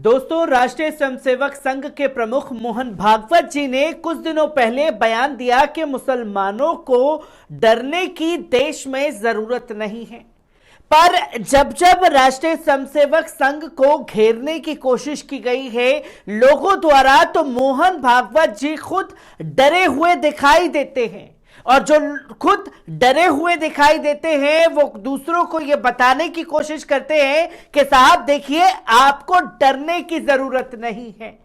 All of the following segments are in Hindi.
दोस्तों, राष्ट्रीय स्वयंसेवक संघ के प्रमुख मोहन भागवत जी ने कुछ दिनों पहले बयान दिया कि मुसलमानों को डरने की देश में जरूरत नहीं है। पर जब जब राष्ट्रीय स्वयंसेवक संघ को घेरने की कोशिश की गई है लोगों द्वारा, तो मोहन भागवत जी खुद डरे हुए दिखाई देते हैं। और जो खुद डरे हुए दिखाई देते हैं वो दूसरों को ये बताने की कोशिश करते हैं कि साहब देखिए, आपको डरने की जरूरत नहीं है।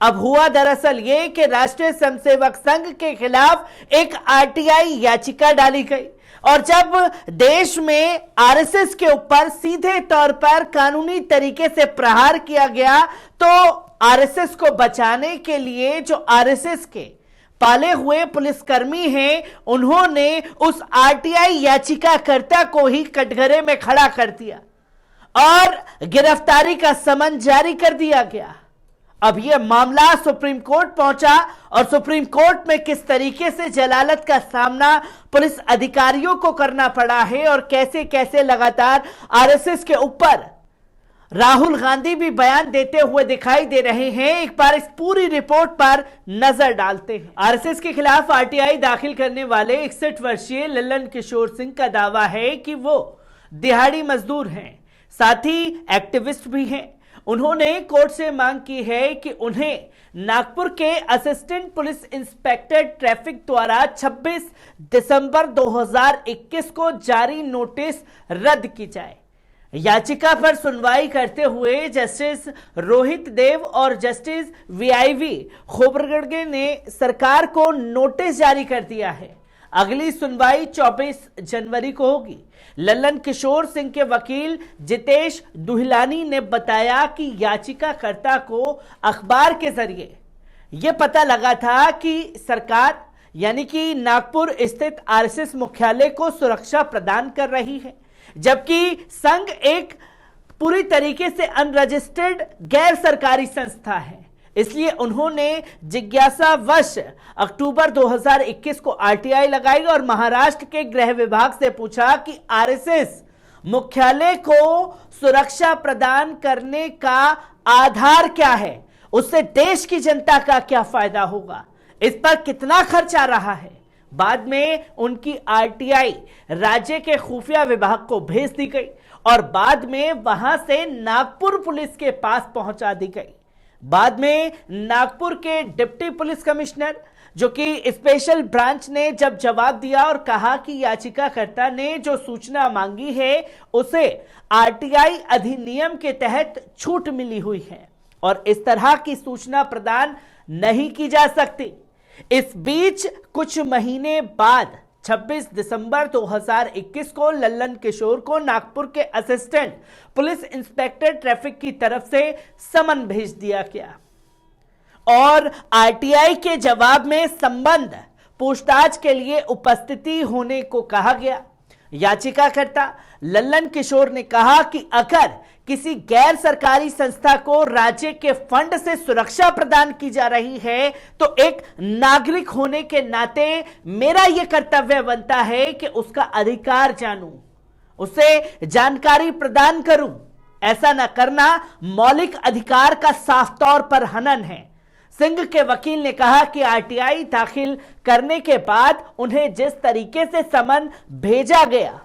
अब हुआ दरअसल ये कि राष्ट्रीय स्वयंसेवक संघ के खिलाफ एक आरटीआई याचिका डाली गई, और जब देश में आरएसएस के ऊपर सीधे तौर पर कानूनी तरीके से प्रहार किया गया, तो आरएसएस को बचाने के लिए जो आरएसएस के पाले हुए पुलिसकर्मी हैं, उन्होंने उस आरटीआई याचिकाकर्ता को ही कटघरे में खड़ा कर दिया और गिरफ्तारी का समन जारी कर दिया गया। अब यह मामला सुप्रीम कोर्ट पहुंचा और सुप्रीम कोर्ट में किस तरीके से जलालत का सामना पुलिस अधिकारियों को करना पड़ा है और कैसे कैसे लगातार आरएसएस के ऊपर राहुल गांधी भी बयान देते हुए दिखाई दे रहे हैं, एक बार इस पूरी रिपोर्ट पर नजर डालते हैं। आरएसएस के खिलाफ आरटीआई दाखिल करने वाले 61 वर्षीय लल्लन किशोर सिंह का दावा है कि वो दिहाड़ी मजदूर हैं, साथ ही एक्टिविस्ट भी हैं। उन्होंने कोर्ट से मांग की है कि उन्हें नागपुर के असिस्टेंट पुलिस इंस्पेक्टर ट्रैफिक द्वारा 26 दिसंबर 2021 को जारी नोटिस रद्द की जाए। याचिका पर सुनवाई करते हुए जस्टिस रोहित देव और जस्टिस वीआईवी खोबरगढ़े ने सरकार को नोटिस जारी कर दिया है। अगली सुनवाई 24 जनवरी को होगी। लल्लन किशोर सिंह के वकील जितेश दुहिलानी ने बताया कि याचिकाकर्ता को अखबार के जरिए यह पता लगा था कि सरकार यानी कि नागपुर स्थित आरएसएस मुख्यालय को सुरक्षा प्रदान कर रही है, जबकि संघ एक पूरी तरीके से अनरजिस्टर्ड गैर सरकारी संस्था है। इसलिए उन्होंने जिज्ञासावश अक्टूबर 2021 को आरटीआई लगाई और महाराष्ट्र के गृह विभाग से पूछा कि आरएसएस मुख्यालय को सुरक्षा प्रदान करने का आधार क्या है, उससे देश की जनता का क्या फायदा होगा, इस पर कितना खर्च आ रहा है। बाद में उनकी आरटीआई राज्य के खुफिया विभाग को भेज दी गई और बाद में वहां से नागपुर पुलिस के पास पहुंचा दी गई। बाद में नागपुर के डिप्टी पुलिस कमिश्नर जो कि स्पेशल ब्रांच ने जब जवाब दिया और कहा कि याचिकाकर्ता ने जो सूचना मांगी है उसे आरटीआई अधिनियम के तहत छूट मिली हुई है और इस तरह की सूचना प्रदान नहीं की जा सकती। इस बीच कुछ महीने बाद 26 दिसंबर 2021 को लल्लन किशोर को नागपुर के असिस्टेंट पुलिस इंस्पेक्टर ट्रैफिक की तरफ से समन भेज दिया गया और आरटीआई के जवाब में संबंध पूछताछ के लिए उपस्थिति होने को कहा गया। याचिकाकर्ता लल्लन किशोर ने कहा कि अगर किसी गैर सरकारी संस्था को राज्य के फंड से सुरक्षा प्रदान की जा रही है तो एक नागरिक होने के नाते मेरा यह कर्तव्य बनता है कि उसका अधिकार जानूं, उसे जानकारी प्रदान करूं। ऐसा न करना मौलिक अधिकार का साफ तौर पर हनन है। सिंह के वकील ने कहा कि आरटीआई दाखिल करने के बाद उन्हें जिस तरीके से समन भेजा गया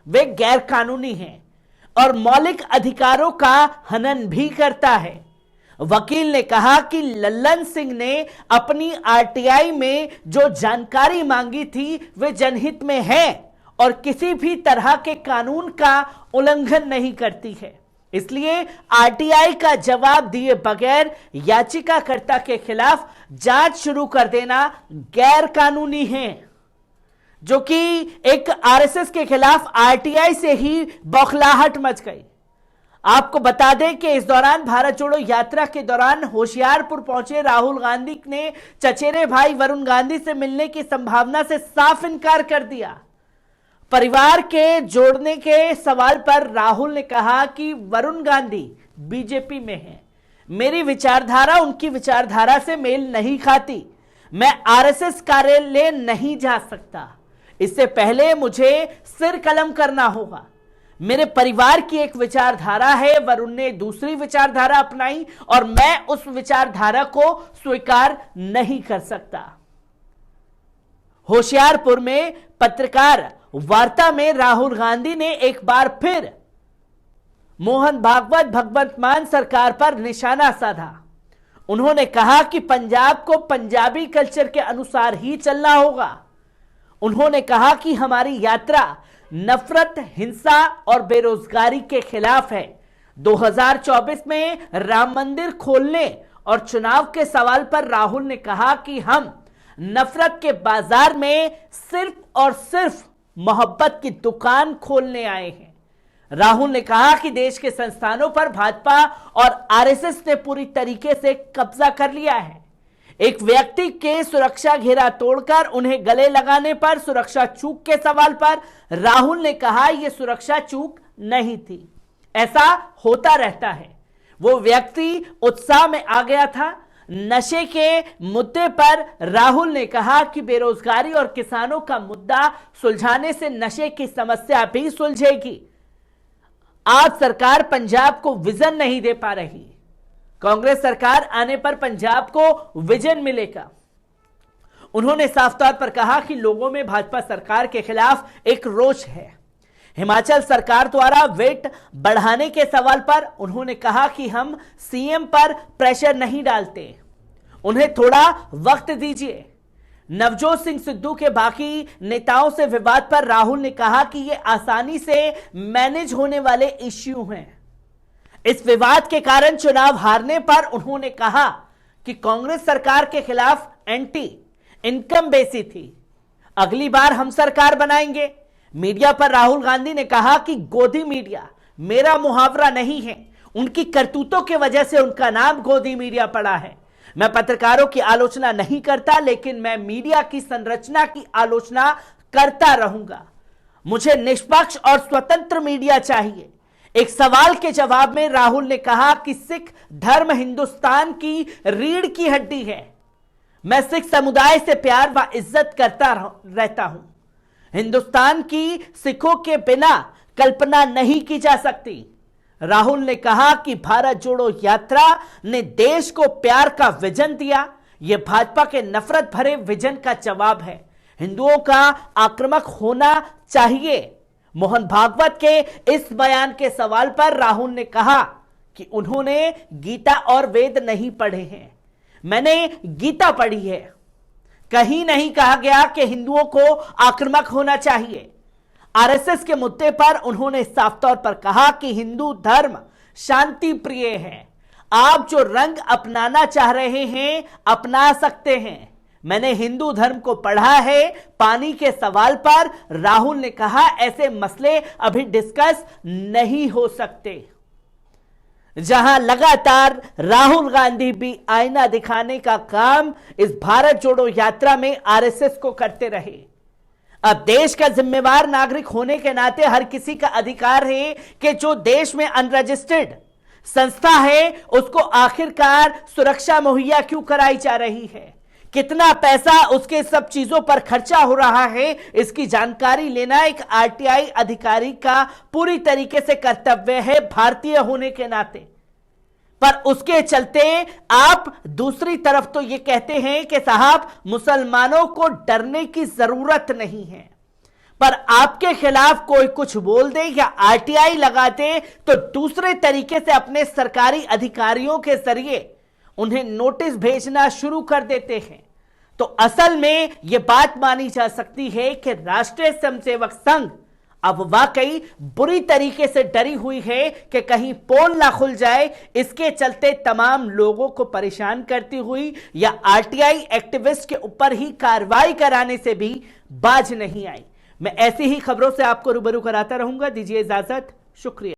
वे गैर कानूनी हैं और मौलिक अधिकारों का हनन भी करता है। वकील ने कहा कि लल्लन सिंह ने अपनी आरटीआई में जो जानकारी मांगी थी वे जनहित में है और किसी भी तरह के कानून का उल्लंघन नहीं करती है, इसलिए आरटीआई का जवाब दिए बगैर याचिकाकर्ता के खिलाफ जांच शुरू कर देना गैर कानूनी है, जो कि एक आरएसएस के खिलाफ आरटीआई से ही बौखलाहट मच गई। आपको बता दें कि इस दौरान भारत जोड़ो यात्रा के दौरान होशियारपुर पहुंचे राहुल गांधी ने चचेरे भाई वरुण गांधी से मिलने की संभावना से साफ इनकार कर दिया। परिवार के जोड़ने के सवाल पर राहुल ने कहा कि वरुण गांधी बीजेपी में है, मेरी विचारधारा उनकी विचारधारा से मेल नहीं खाती, मैं आरएसएस कार्यालय नहीं जा सकता, इससे पहले मुझे सिर कलम करना होगा। मेरे परिवार की एक विचारधारा है, वरुण ने दूसरी विचारधारा अपनाई और मैं उस विचारधारा को स्वीकार नहीं कर सकता। होशियारपुर में पत्रकार वार्ता में राहुल गांधी ने एक बार फिर मोहन भागवत भगवंत मान सरकार पर निशाना साधा। उन्होंने कहा कि पंजाब को पंजाबी कल्चर के अनुसार ही चलना होगा। उन्होंने कहा कि हमारी यात्रा नफरत, हिंसा और बेरोजगारी के खिलाफ है। 2024 में राम मंदिर खोलने और चुनाव के सवाल पर राहुल ने कहा कि हम नफरत के बाजार में सिर्फ और सिर्फ मोहब्बत की दुकान खोलने आए हैं। राहुल ने कहा कि देश के संस्थानों पर भाजपा और आरएसएस ने पूरी तरीके से कब्जा कर लिया है। एक व्यक्ति के सुरक्षा घेरा तोड़कर उन्हें गले लगाने पर सुरक्षा चूक के सवाल पर राहुल ने कहा यह सुरक्षा चूक नहीं थी, ऐसा होता रहता है। वो व्यक्ति उत्साह में आ गया था। नशे के मुद्दे पर राहुल ने कहा कि बेरोजगारी और किसानों का मुद्दा सुलझाने से नशे की समस्या भी सुलझेगी। आज सरकार पंजाब को विजन नहीं दे पा रही। कांग्रेस सरकार आने पर पंजाब को विजन मिलेगा। उन्होंने साफ तौर पर कहा कि लोगों में भाजपा सरकार के खिलाफ एक रोष है। हिमाचल सरकार द्वारा वेट बढ़ाने के सवाल पर उन्होंने कहा कि हम सीएम पर प्रेशर नहीं डालते, उन्हें थोड़ा वक्त दीजिए। नवजोत सिंह सिद्धू के बाकी नेताओं से विवाद पर राहुल ने कहा कि ये आसानी से मैनेज होने वाले इश्यू हैं। इस विवाद के कारण चुनाव हारने पर उन्होंने कहा कि कांग्रेस सरकार के खिलाफ एंटी इनकम बेसी थी, अगली बार हम सरकार बनाएंगे। मीडिया पर राहुल गांधी ने कहा कि गोदी मीडिया मेरा मुहावरा नहीं है, उनकी करतूतों की वजह से उनका नाम गोदी मीडिया पड़ा है। मैं पत्रकारों की आलोचना नहीं करता, लेकिन मैं मीडिया की संरचना की आलोचना करता रहूंगा। मुझे निष्पक्ष और स्वतंत्र मीडिया चाहिए। एक सवाल के जवाब में राहुल ने कहा कि सिख धर्म हिंदुस्तान की रीढ़ की हड्डी है। मैं सिख समुदाय से प्यार व इज्जत करता रहता हूं। हिंदुस्तान की सिखों के बिना कल्पना नहीं की जा सकती। राहुल ने कहा कि भारत जोड़ो यात्रा ने देश को प्यार का विजन दिया। यह भाजपा के नफरत भरे विजन का जवाब है। हिंदुओं का आक्रामक होना चाहिए। मोहन भागवत के इस बयान के सवाल पर राहुल ने कहा कि उन्होंने गीता और वेद नहीं पढ़े हैं। मैंने गीता पढ़ी है, कहीं नहीं कहा गया कि हिंदुओं को आक्रामक होना चाहिए। आरएसएस के मुद्दे पर उन्होंने साफ तौर पर कहा कि हिंदू धर्म शांति प्रिय है। आप जो रंग अपनाना चाह रहे हैं अपना सकते हैं। मैंने हिंदू धर्म को पढ़ा है। पानी के सवाल पर राहुल ने कहा ऐसे मसले अभी डिस्कस नहीं हो सकते। जहां लगातार राहुल गांधी भी आईना दिखाने का काम इस भारत जोड़ो यात्रा में आरएसएस को करते रहे। अब देश का जिम्मेवार नागरिक होने के नाते हर किसी का अधिकार है कि जो देश में अनरजिस्टर्ड संस्था है उसको आखिरकार सुरक्षा मुहैया क्यों कराई जा रही है, कितना पैसा उसके सब चीजों पर खर्चा हो रहा है, इसकी जानकारी लेना एक आरटीआई अधिकारी का पूरी तरीके से कर्तव्य है भारतीय होने के नाते। पर उसके चलते आप दूसरी तरफ तो ये कहते हैं कि साहब मुसलमानों को डरने की जरूरत नहीं है, पर आपके खिलाफ कोई कुछ बोल दे या आरटीआई लगा दे तो दूसरे तरीके से अपने सरकारी अधिकारियों के जरिए उन्हें नोटिस भेजना शुरू कर देते हैं। तो असल में यह बात मानी जा सकती है कि राष्ट्रीय स्वयंसेवक संघ अब वाकई बुरी तरीके से डरी हुई है कि कहीं पोल ना खुल जाए। इसके चलते तमाम लोगों को परेशान करती हुई या आरटीआई एक्टिविस्ट के ऊपर ही कार्रवाई कराने से भी बाज नहीं आई। मैं ऐसी ही खबरों से आपको रूबरू कराता रहूंगा। दीजिए इजाजत, शुक्रिया।